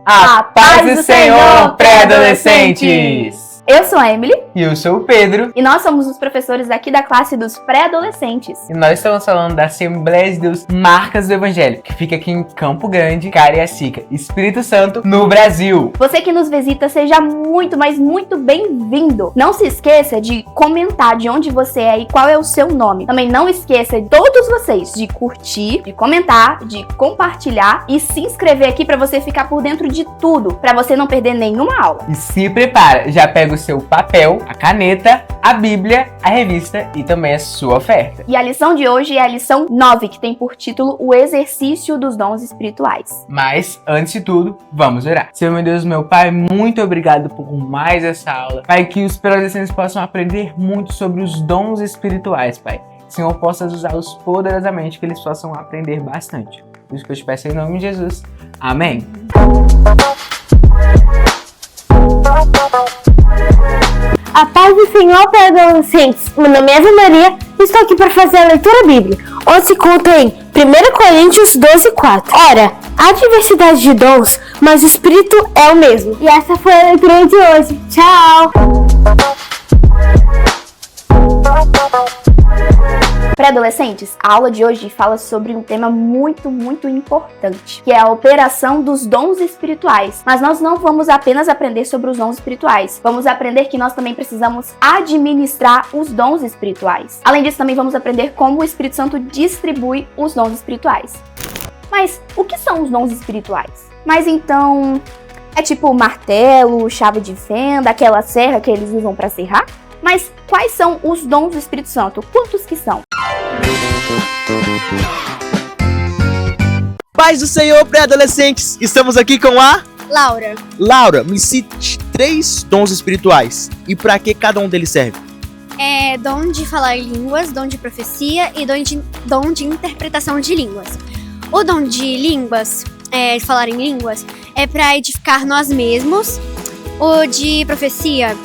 A paz do Senhor, pré-adolescentes! Eu sou a Emily. E eu sou o Pedro. E nós somos os professores aqui da classe dos pré-adolescentes. E nós estamos falando da Assembleia de Deus Marcas do Evangelho, que fica aqui em Campo Grande, Cariacica, Espírito Santo, no Brasil. Você que nos visita, seja muito, mas muito bem-vindo. Não se esqueça de comentar de onde você é e qual é o seu nome. Também não esqueça, todos vocês, de curtir, de comentar, de compartilhar e se inscrever aqui para você ficar por dentro de tudo, para você não perder nenhuma aula. E se prepara, já pega o seu papel, a caneta, a Bíblia, a revista e também a sua oferta. E a lição de hoje é a lição 9, que tem por título O Exercício dos Dons Espirituais. Mas, antes de tudo, vamos orar. Senhor, meu Deus, meu Pai, muito obrigado por mais essa aula. Pai, que os pré-adolescentes possam aprender muito sobre os dons espirituais, Pai. Senhor, possas usá-los poderosamente, que eles possam aprender bastante. Por isso que eu te peço em nome de Jesus. Amém. A paz do Senhor para adolescentes. Meu nome é Eva Maria e estou aqui para fazer a leitura bíblica, onde se conta em 1 Coríntios 12:4. Ora, há diversidade de dons, mas o Espírito é o mesmo. E essa foi a leitura de hoje. Tchau! Pré-adolescentes, a aula de hoje fala sobre um tema muito importante, que é a operação dos dons espirituais. Mas nós não vamos apenas aprender sobre os dons espirituais, vamos aprender que nós também precisamos administrar os dons espirituais. Além disso, também vamos aprender como o Espírito Santo distribui os dons espirituais. Mas o que são os dons espirituais? Mas então, é tipo martelo, chave de fenda, aquela serra que eles usam para serrar? Mas quais são os dons do Espírito Santo? Quantos que são? Paz do Senhor, pré-adolescentes! Estamos aqui com a Laura. Laura, me cite 3 dons espirituais. E para que cada um deles serve? É dom de falar línguas, dom de profecia e dom de interpretação de línguas. O dom de línguas, de falar em línguas, é para edificar nós mesmos. O de profecia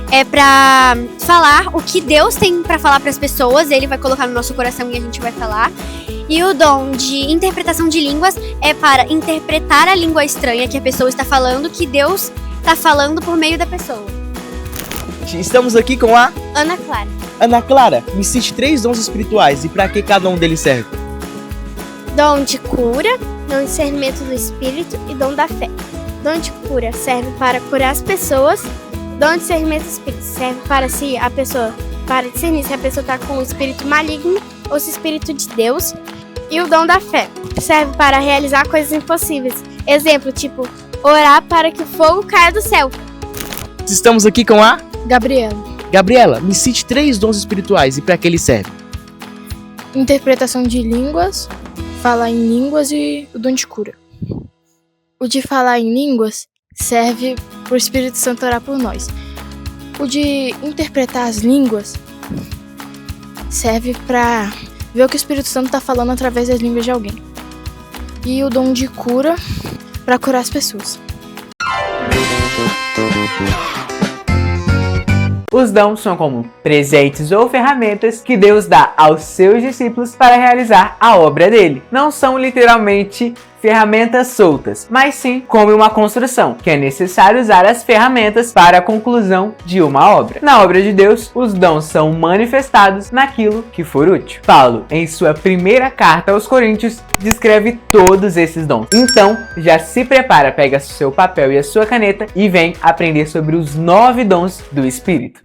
é pra falar o que Deus tem pra falar pras pessoas, ele vai colocar no nosso coração e a gente vai falar. E o dom de interpretação de línguas é para interpretar a língua estranha que a pessoa está falando, que Deus está falando por meio da pessoa. Estamos aqui com a Ana Clara. Ana Clara, me cite 3 dons espirituais e para que cada um deles serve? Dom de cura, dom de discernimento do Espírito e dom da fé. Dom de cura serve para curar as pessoas. Dom de discernimento do Espírito serve para discernir se a pessoa está com o espírito maligno ou se o espírito de Deus. E o dom da fé serve para realizar coisas impossíveis. Exemplo, tipo, orar para que o fogo caia do céu. Estamos aqui com a Gabriela. Gabriela, me cite 3 dons espirituais e para que eles servem? Interpretação de línguas, falar em línguas e o dom de cura. O de falar em línguas serve para o Espírito Santo orar por nós. O de interpretar as línguas serve para ver o que o Espírito Santo está falando através das línguas de alguém. E o dom de cura para curar as pessoas. Os dons são como presentes ou ferramentas que Deus dá aos seus discípulos para realizar a obra dele. Não são literalmente ferramentas soltas, mas sim como uma construção, que é necessário usar as ferramentas para a conclusão de uma obra. Na obra de Deus, os dons são manifestados naquilo que for útil. Paulo, em sua primeira carta aos Coríntios, descreve todos esses dons. Então, já se prepara, pega seu papel e a sua caneta e vem aprender sobre os 9 dons do Espírito.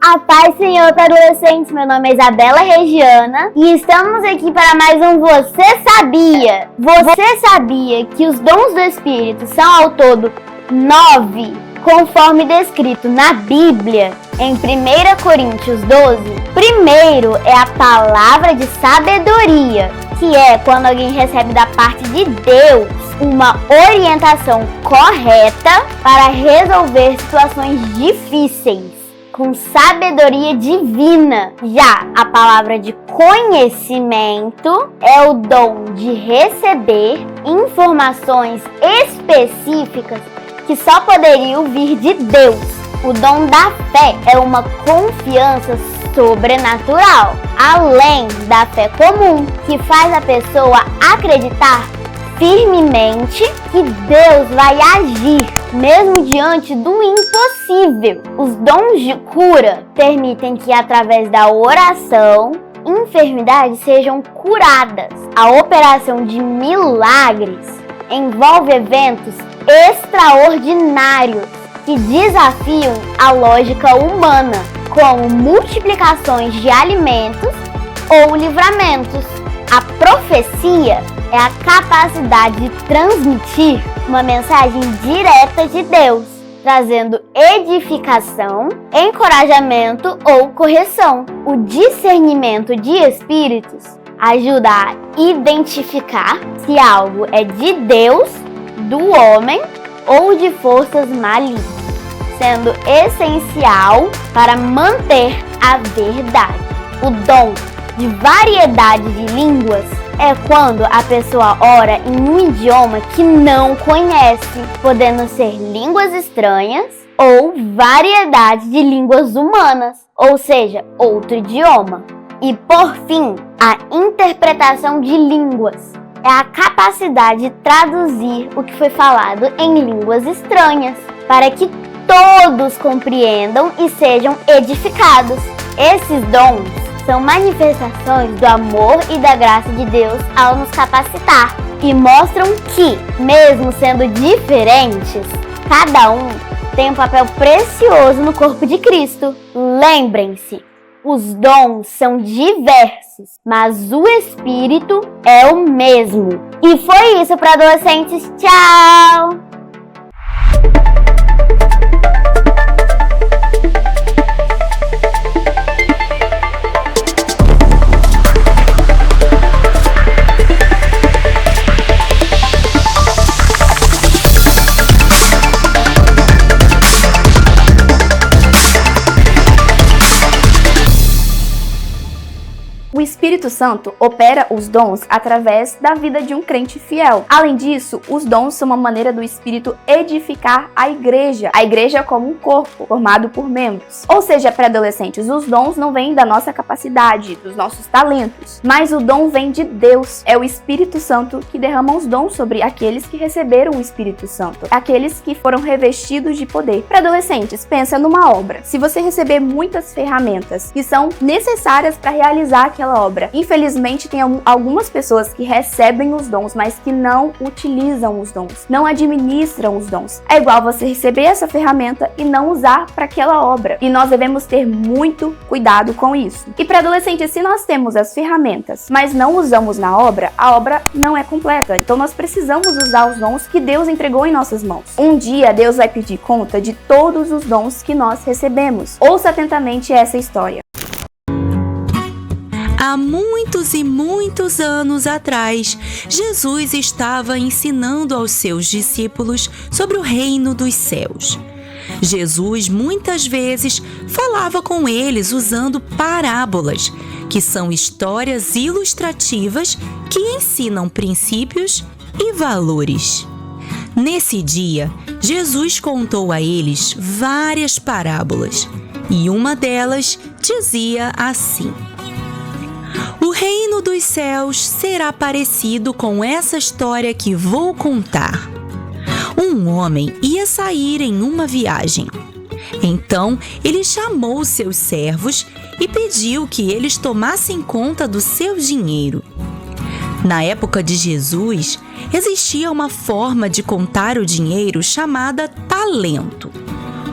A paz, Senhor, para adolescentes. Meu nome é Isabela Regiana e estamos aqui para mais um Você Sabia? Você sabia que os dons do Espírito são ao todo 9, conforme descrito na Bíblia, em 1 Coríntios 12? Primeiro é a palavra de sabedoria, que é quando alguém recebe da parte de Deus uma orientação correta para resolver situações difíceis. com sabedoria divina. Já a palavra de conhecimento é o dom de receber informações específicas que só poderiam vir de Deus. O dom da fé é uma confiança sobrenatural, além da fé comum, que faz a pessoa acreditar firmemente que Deus vai agir, mesmo diante do impossível. Os dons de cura permitem que, através da oração, enfermidades sejam curadas. A operação de milagres envolve eventos extraordinários que desafiam a lógica humana, como multiplicações de alimentos ou livramentos. A profecia é a capacidade de transmitir uma mensagem direta de Deus, trazendo edificação, encorajamento ou correção. O discernimento de espíritos ajuda a identificar se algo é de Deus, do homem ou de forças malignas, sendo essencial para manter a verdade. O dom de variedade de línguas é quando a pessoa ora em um idioma que não conhece, podendo ser línguas estranhas ou variedade de línguas humanas, ou seja, outro idioma. E por fim, a interpretação de línguas é a capacidade de traduzir o que foi falado em línguas estranhas, para que todos compreendam e sejam edificados. Esses dons são manifestações do amor e da graça de Deus ao nos capacitar e mostram que, mesmo sendo diferentes, cada um tem um papel precioso no corpo de Cristo. Lembrem-se, os dons são diversos, mas o Espírito é o mesmo. E foi isso para adolescentes. Tchau! O Espírito Santo opera os dons através da vida de um crente fiel. Além disso, os dons são uma maneira do Espírito edificar a igreja como um corpo, formado por membros. Ou seja, para adolescentes, os dons não vêm da nossa capacidade, dos nossos talentos, mas o dom vem de Deus. É o Espírito Santo que derrama os dons sobre aqueles que receberam o Espírito Santo, aqueles que foram revestidos de poder. Para adolescentes, pensa numa obra. Se você receber muitas ferramentas que são necessárias para realizar aquela obra, infelizmente tem algumas pessoas que recebem os dons, mas que não utilizam os dons, não administram os dons. É igual você receber essa ferramenta e não usar para aquela obra. E nós devemos ter muito cuidado com isso. E para adolescentes, se nós temos as ferramentas, mas não usamos na obra, a obra não é completa. Então nós precisamos usar os dons que Deus entregou em nossas mãos. Um dia Deus vai pedir conta de todos os dons que nós recebemos. Ouça atentamente essa história. Há muitos e muitos anos atrás, Jesus estava ensinando aos seus discípulos sobre o reino dos céus. Jesus muitas vezes falava com eles usando parábolas, que são histórias ilustrativas que ensinam princípios e valores. Nesse dia, Jesus contou a eles várias parábolas, e uma delas dizia assim: o reino dos céus será parecido com essa história que vou contar. Um homem ia sair em uma viagem. Então, ele chamou seus servos e pediu que eles tomassem conta do seu dinheiro. Na época de Jesus, existia uma forma de contar o dinheiro chamada talento.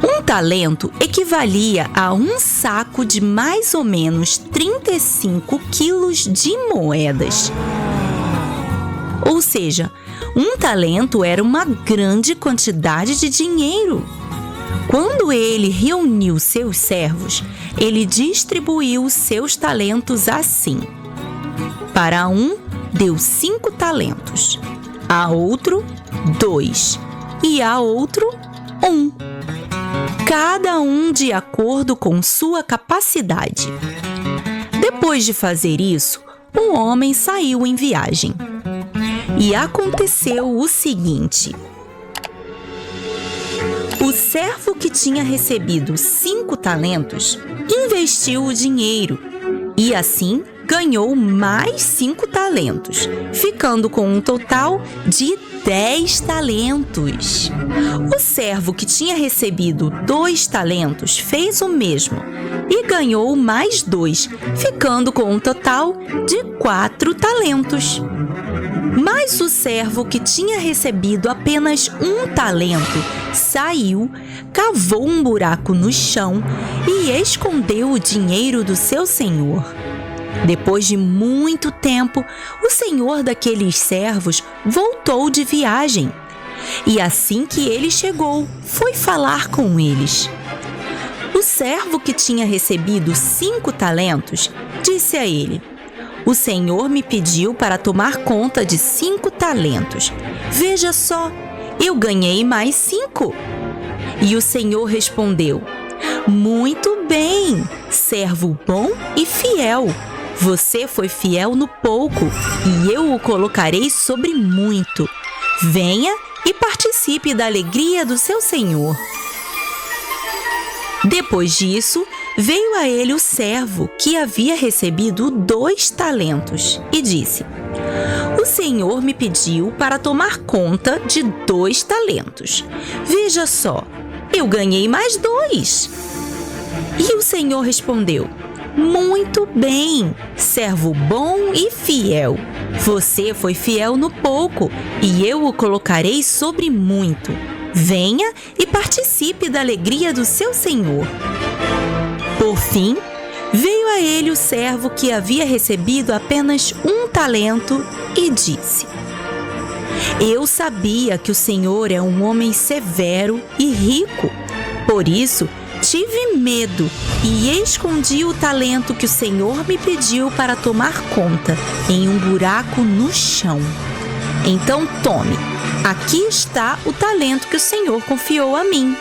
Um talento equivalia a um saco de mais ou menos 35 quilos de moedas. Ou seja, um talento era uma grande quantidade de dinheiro. Quando ele reuniu seus servos, ele distribuiu seus talentos assim. Para um, deu 5 talentos, a outro, 2 e a outro, 1. cada um de acordo com sua capacidade. Depois de fazer isso, o homem saiu em viagem. E aconteceu o seguinte: o servo que tinha recebido 5 talentos investiu o dinheiro e assim ganhou mais 5 talentos, ficando com um total de 10 talentos. O servo que tinha recebido 2 talentos fez o mesmo e ganhou mais 2, ficando com um total de 4 talentos. Mas o servo que tinha recebido apenas 1 talento saiu, cavou um buraco no chão e escondeu o dinheiro do seu senhor. Depois de muito tempo, o senhor daqueles servos voltou de viagem. E assim que ele chegou, foi falar com eles. O servo que tinha recebido 5 talentos disse a ele: o senhor me pediu para tomar conta de 5 talentos. Veja só, eu ganhei mais 5. E o senhor respondeu: muito bem, servo bom e fiel. Você foi fiel no pouco e eu o colocarei sobre muito. Venha e participe da alegria do seu senhor. Depois disso, veio a ele o servo que havia recebido 2 talentos e disse: o senhor me pediu para tomar conta de 2 talentos. Veja só, eu ganhei mais 2. E o senhor respondeu: muito bem, servo bom e fiel. Você foi fiel no pouco e eu o colocarei sobre muito. Venha e participe da alegria do seu senhor. Por fim, veio a ele o servo que havia recebido apenas 1 talento e disse: eu sabia que o senhor é um homem severo e rico. Por isso, tive medo e escondi o talento que o senhor me pediu para tomar conta em um buraco no chão. Então tome, aqui está o talento que o senhor confiou a mim.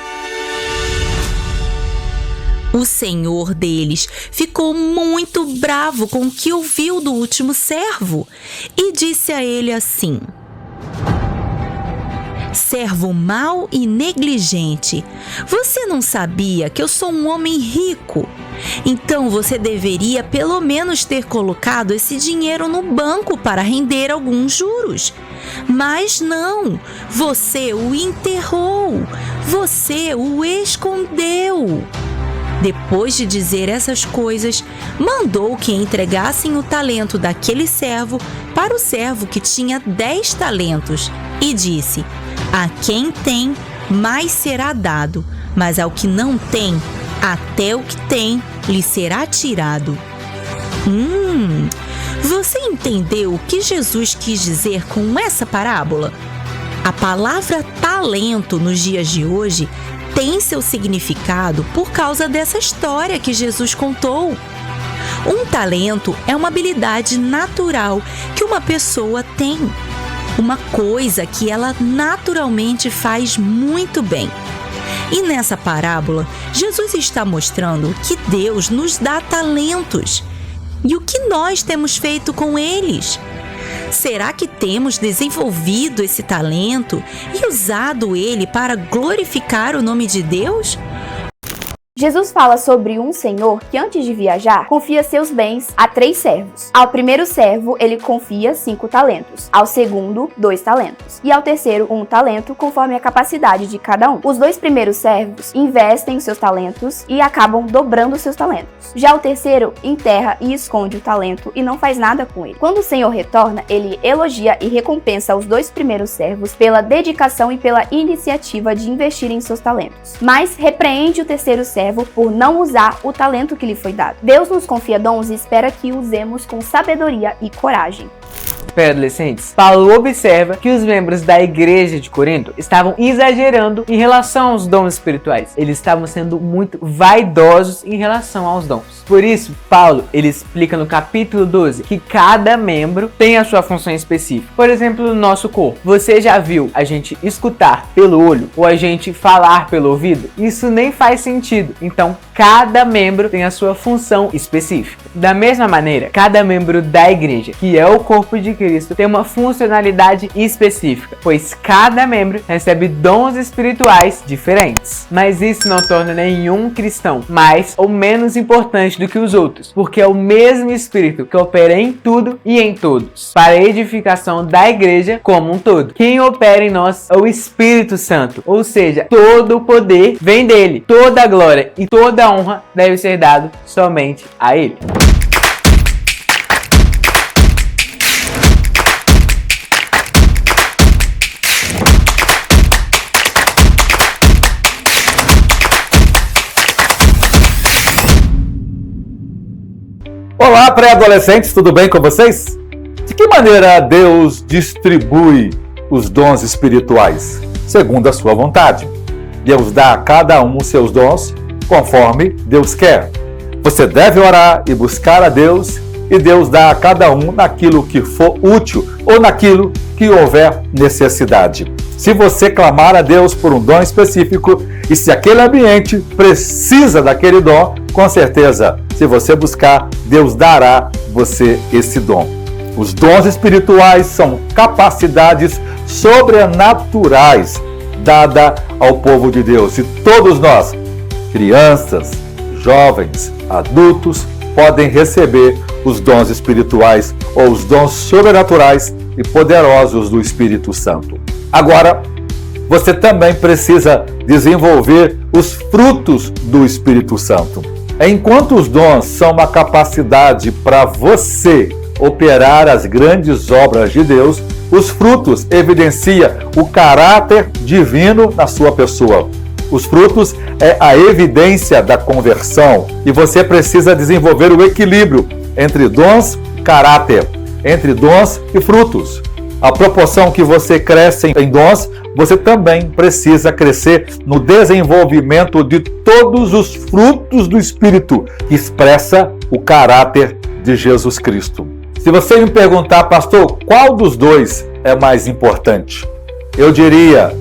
O senhor deles ficou muito bravo com o que ouviu do último servo e disse a ele assim: servo mau e negligente, você não sabia que eu sou um homem rico? Então você deveria pelo menos ter colocado esse dinheiro no banco para render alguns juros. Mas não, você o enterrou, você o escondeu. Depois de dizer essas coisas, mandou que entregassem o talento daquele servo para o servo que tinha 10 talentos e disse: a quem tem, mais será dado, mas ao que não tem, até o que tem lhe será tirado. Você entendeu o que Jesus quis dizer com essa parábola? A palavra talento nos dias de hoje tem seu significado por causa dessa história que Jesus contou. Um talento é uma habilidade natural que uma pessoa tem, uma coisa que ela naturalmente faz muito bem. E nessa parábola, Jesus está mostrando que Deus nos dá talentos. E o que nós temos feito com eles? Será que temos desenvolvido esse talento e usado ele para glorificar o nome de Deus? Jesus fala sobre um senhor que antes de viajar, confia seus bens a 3 servos. Ao primeiro servo, ele confia 5 talentos. Ao segundo, 2 talentos. E ao terceiro, 1 talento, conforme a capacidade de cada um. Os 2 primeiros servos investem os seus talentos e acabam dobrando os seus talentos. Já o terceiro enterra e esconde o talento e não faz nada com ele. Quando o senhor retorna, ele elogia e recompensa os 2 primeiros servos pela dedicação e pela iniciativa de investir em seus talentos. Mas repreende o terceiro servo por não usar o talento que lhe foi dado. Deus nos confia dons e espera que usemos com sabedoria e coragem. pré-adolescentes, Paulo observa que os membros da igreja de Corinto estavam exagerando em relação aos dons espirituais. Eles estavam sendo muito vaidosos em relação aos dons. Por isso, Paulo, ele explica no capítulo 12 que cada membro tem a sua função específica. Por exemplo, no nosso corpo. Você já viu a gente escutar pelo olho ou a gente falar pelo ouvido? Isso nem faz sentido. Então, cada membro tem a sua função específica. Da mesma maneira, cada membro da igreja, que é o corpo de Cristo, tem uma funcionalidade específica, pois cada membro recebe dons espirituais diferentes. Mas isso não torna nenhum cristão mais ou menos importante do que os outros, porque é o mesmo Espírito que opera em tudo e em todos, para a edificação da igreja como um todo. Quem opera em nós é o Espírito Santo, ou seja, todo o poder vem dele, toda a glória e toda a honra deve ser dado somente a ele. Olá, pré-adolescentes, tudo bem com vocês? De que maneira Deus distribui os dons espirituais? Segundo a sua vontade. Deus dá a cada um os seus dons conforme Deus quer. Você deve orar e buscar a Deus, e Deus dá a cada um naquilo que for útil ou naquilo que houver necessidade. Se você clamar a Deus por um dom específico e se aquele ambiente precisa daquele dom, com certeza, se você buscar, Deus dará você esse dom. Os dons espirituais são capacidades sobrenaturais dadas ao povo de Deus. E todos nós, crianças, jovens, adultos, podem receber os dons espirituais ou os dons sobrenaturais e poderosos do Espírito Santo. Agora, você também precisa desenvolver os frutos do Espírito Santo. Enquanto os dons são uma capacidade para você operar as grandes obras de Deus, os frutos evidenciam o caráter divino na sua pessoa. Os frutos é a evidência da conversão e você precisa desenvolver o equilíbrio entre dons e caráter, entre dons e frutos. A proporção que você cresce em dons, você também precisa crescer no desenvolvimento de todos os frutos do Espírito, que expressa o caráter de Jesus Cristo. Se você me perguntar, pastor, qual dos dois é mais importante? Eu diria,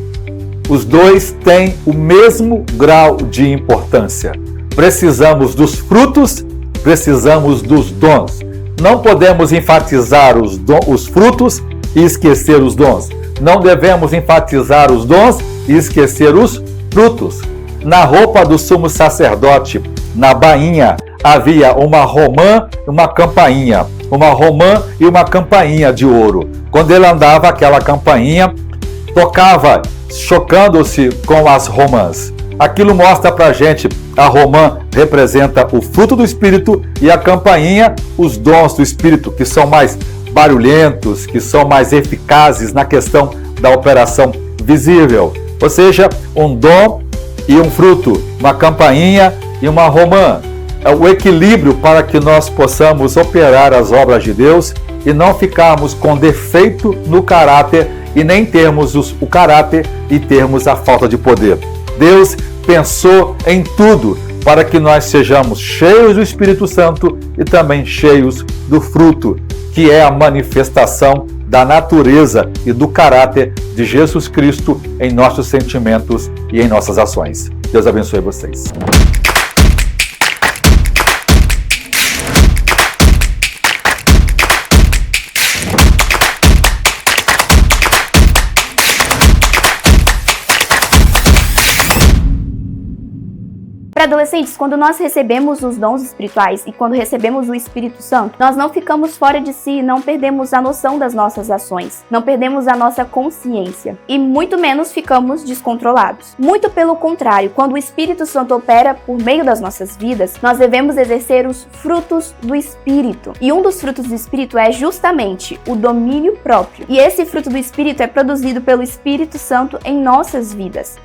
os dois têm o mesmo grau de importância. Precisamos dos frutos, precisamos dos dons. Não podemos enfatizar os frutos e esquecer os dons. Não devemos enfatizar os dons e esquecer os frutos. Na roupa do sumo sacerdote, na bainha, havia uma romã e uma campainha. Uma romã e uma campainha de ouro. Quando ele andava, aquela campainha tocava, chocando-se com as romãs. Aquilo mostra pra gente, a romã representa o fruto do Espírito e a campainha, os dons do Espírito, que são mais barulhentos, que são mais eficazes na questão da operação visível. Ou seja, um dom e um fruto, uma campainha e uma romã. É o equilíbrio para que nós possamos operar as obras de Deus e não ficarmos com defeito no caráter e nem termos o caráter e termos a falta de poder. Deus pensou em tudo para que nós sejamos cheios do Espírito Santo e também cheios do fruto, que é a manifestação da natureza e do caráter de Jesus Cristo em nossos sentimentos e em nossas ações. Deus abençoe vocês. Para adolescentes, quando nós recebemos os dons espirituais e quando recebemos o Espírito Santo, nós não ficamos fora de si, não perdemos a noção das nossas ações, não perdemos a nossa consciência e muito menos ficamos descontrolados. Muito pelo contrário, quando o Espírito Santo opera por meio das nossas vidas, nós devemos exercer os frutos do Espírito. E um dos frutos do Espírito é justamente o domínio próprio. E esse fruto do Espírito é produzido pelo Espírito Santo em nossas vidas.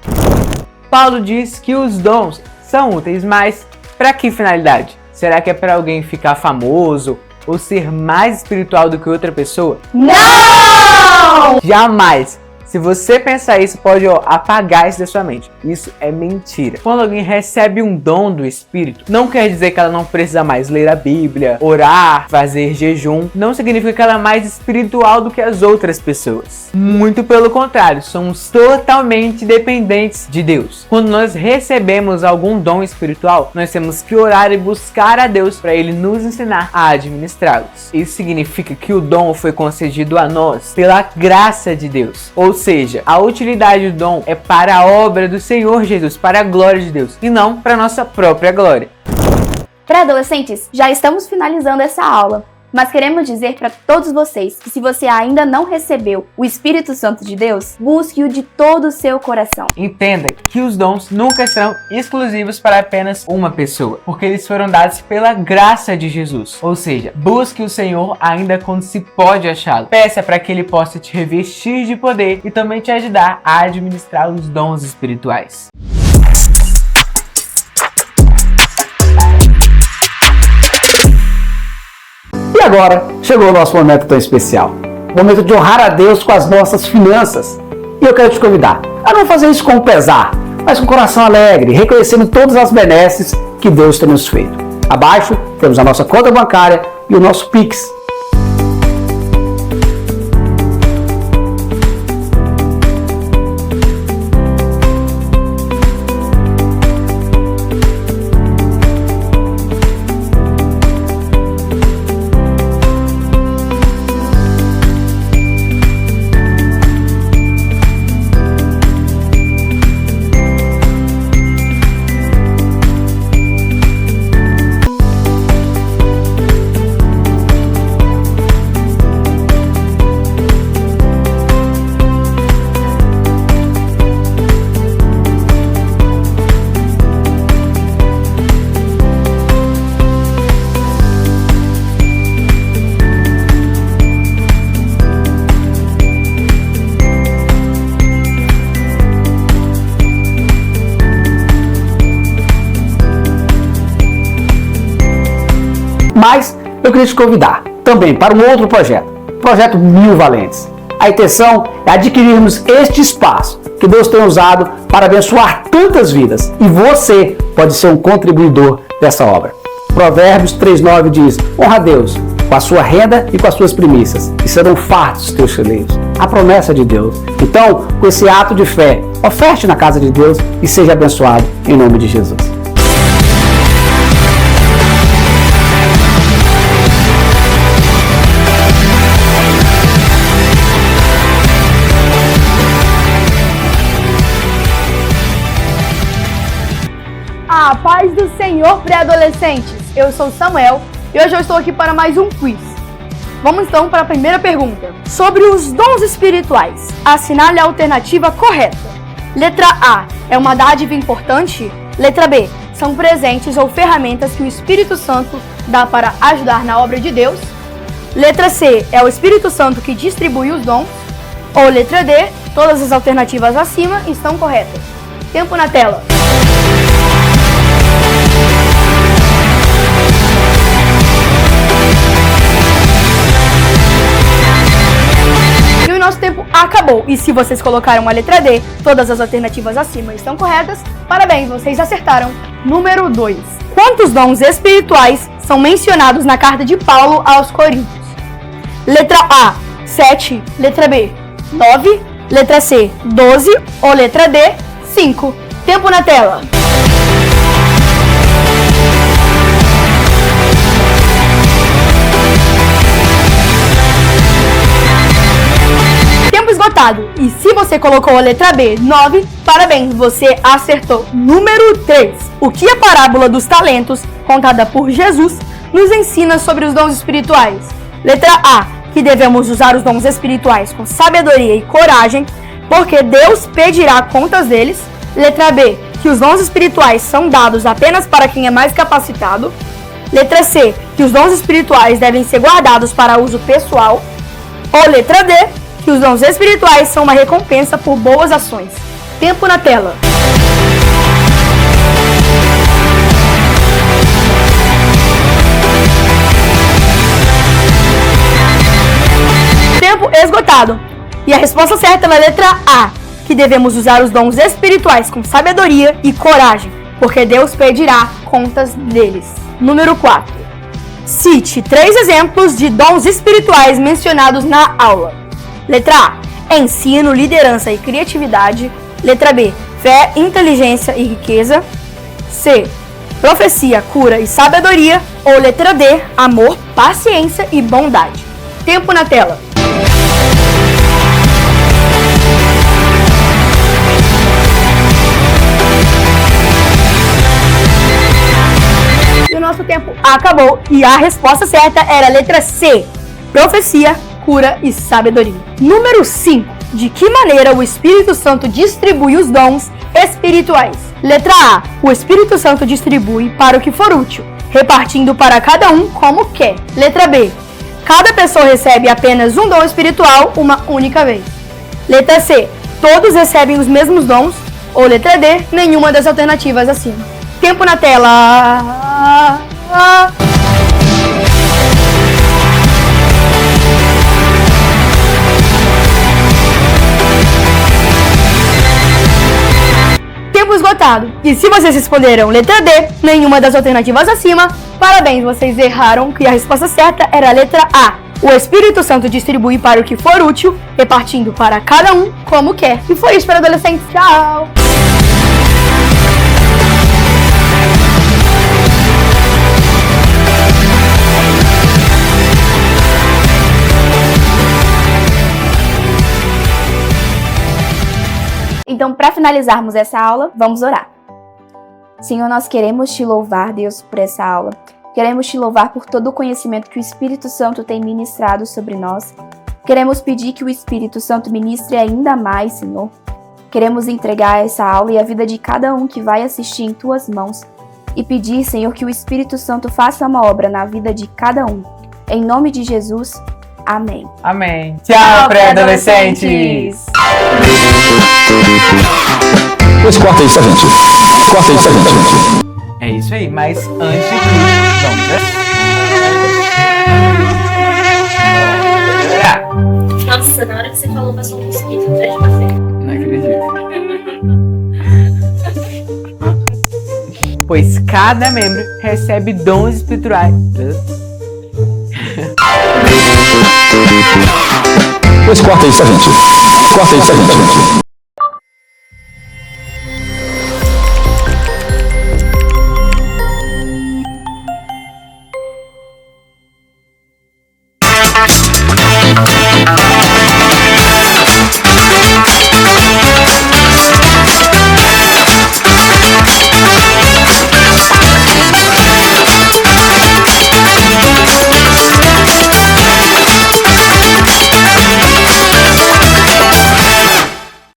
Paulo diz que os dons são úteis, mas para que finalidade? Será que é para alguém ficar famoso ou ser mais espiritual do que outra pessoa? Não! Jamais! Se você pensar isso, pode apagar isso da sua mente. Isso é mentira. Quando alguém recebe um dom do Espírito, não quer dizer que ela não precisa mais ler a Bíblia, orar, fazer jejum. Não significa que ela é mais espiritual do que as outras pessoas. Muito pelo contrário, somos totalmente dependentes de Deus. Quando nós recebemos algum dom espiritual, nós temos que orar e buscar a Deus para Ele nos ensinar a administrá-los. Isso significa que o dom foi concedido a nós pela graça de Deus. Ou seja, a utilidade do dom é para a obra do Senhor Jesus, para a glória de Deus, e não para a nossa própria glória. Pré-adolescentes, já estamos finalizando essa aula, mas queremos dizer para todos vocês que se você ainda não recebeu o Espírito Santo de Deus, busque-o de todo o seu coração. Entenda que os dons nunca serão exclusivos para apenas uma pessoa, porque eles foram dados pela graça de Jesus. Ou seja, busque o Senhor ainda quando se pode achá-lo. Peça para que Ele possa te revestir de poder e também te ajudar a administrar os dons espirituais. E agora, chegou o nosso momento tão especial. Momento de honrar a Deus com as nossas finanças. E eu quero te convidar a não fazer isso com pesar, mas com coração alegre, reconhecendo todas as benesses que Deus tem nos feito. Abaixo temos a nossa conta bancária e o nosso Pix. Mas eu queria te convidar também para um outro projeto, o Projeto 1000 Valentes. A intenção é adquirirmos este espaço que Deus tem usado para abençoar tantas vidas, e você pode ser um contribuidor dessa obra. Provérbios 3:9 diz: honra a Deus com a sua renda e com as suas primícias, e serão fartos os teus celeiros. A promessa de Deus. Então, com esse ato de fé, oferte na casa de Deus e seja abençoado em nome de Jesus. A paz do Senhor, pré-adolescentes! Eu sou Samuel e hoje eu estou aqui para mais um quiz. Vamos então para a primeira pergunta. Sobre os dons espirituais, assinale a alternativa correta. Letra A, é uma dádiva importante? Letra B, são presentes ou ferramentas que o Espírito Santo dá para ajudar na obra de Deus? Letra C, é o Espírito Santo que distribui os dons? Ou letra D, todas as alternativas acima estão corretas? Tempo na tela. Nosso tempo acabou, e se vocês colocaram a letra D, todas as alternativas acima estão corretas, parabéns, vocês acertaram. Número 2. Quantos dons espirituais são mencionados na carta de Paulo aos Coríntios? Letra A, 7, letra B, 9, letra C, 12 ou letra D, 5. Tempo na tela. Esgotado. E se você colocou a letra B, 9, parabéns, você acertou. Número 3. O que a parábola dos talentos, contada por Jesus, nos ensina sobre os dons espirituais? Letra A, que devemos usar os dons espirituais com sabedoria e coragem, porque Deus pedirá contas deles. Letra B, que os dons espirituais são dados apenas para quem é mais capacitado. Letra C, que os dons espirituais devem ser guardados para uso pessoal. Ou letra D, que os dons espirituais são uma recompensa por boas ações. Tempo na tela. Tempo esgotado. E a resposta certa é a letra A, que devemos usar os dons espirituais com sabedoria e coragem, porque Deus pedirá contas deles. Número 4. Cite 3 exemplos de dons espirituais mencionados na aula. Letra A, ensino, liderança e criatividade. Letra B, fé, inteligência e riqueza. C, profecia, cura e sabedoria. Ou letra D, amor, paciência e bondade. Tempo na tela. E o nosso tempo acabou e a resposta certa era a letra C, profecia, cura e sabedoria. Número 5. De que maneira o Espírito Santo distribui os dons espirituais? Letra A. O Espírito Santo distribui para o que for útil, repartindo para cada um como quer. Letra B. Cada pessoa recebe apenas um dom espiritual uma única vez. Letra C. Todos recebem os mesmos dons. Ou letra D. Nenhuma das alternativas acima. Tempo na tela. Tempo esgotado. E se vocês responderam letra D, nenhuma das alternativas acima, parabéns, vocês erraram, que a resposta certa era a letra A. O Espírito Santo distribui para o que for útil, repartindo para cada um como quer. E foi isso para adolescentes. Tchau! Então, para finalizarmos essa aula, vamos orar. Senhor, nós queremos te louvar, Deus, por essa aula. Queremos te louvar por todo o conhecimento que o Espírito Santo tem ministrado sobre nós. Queremos pedir que o Espírito Santo ministre ainda mais, Senhor. Queremos entregar essa aula e a vida de cada um que vai assistir em tuas mãos. E pedir, Senhor, que o Espírito Santo faça uma obra na vida de cada um. Em nome de Jesus, amém. Amém. Tchau, pré-adolescentes! Pois corta isso, gente. Corta isso, gente. É isso aí, mas antes de tudo, vamos ver. Nossa, na hora que você falou, passou um mosquito atrás de você. Não acredito. Pois cada membro recebe dons espirituais. Pois corta isso, gente. Corta isso, gente.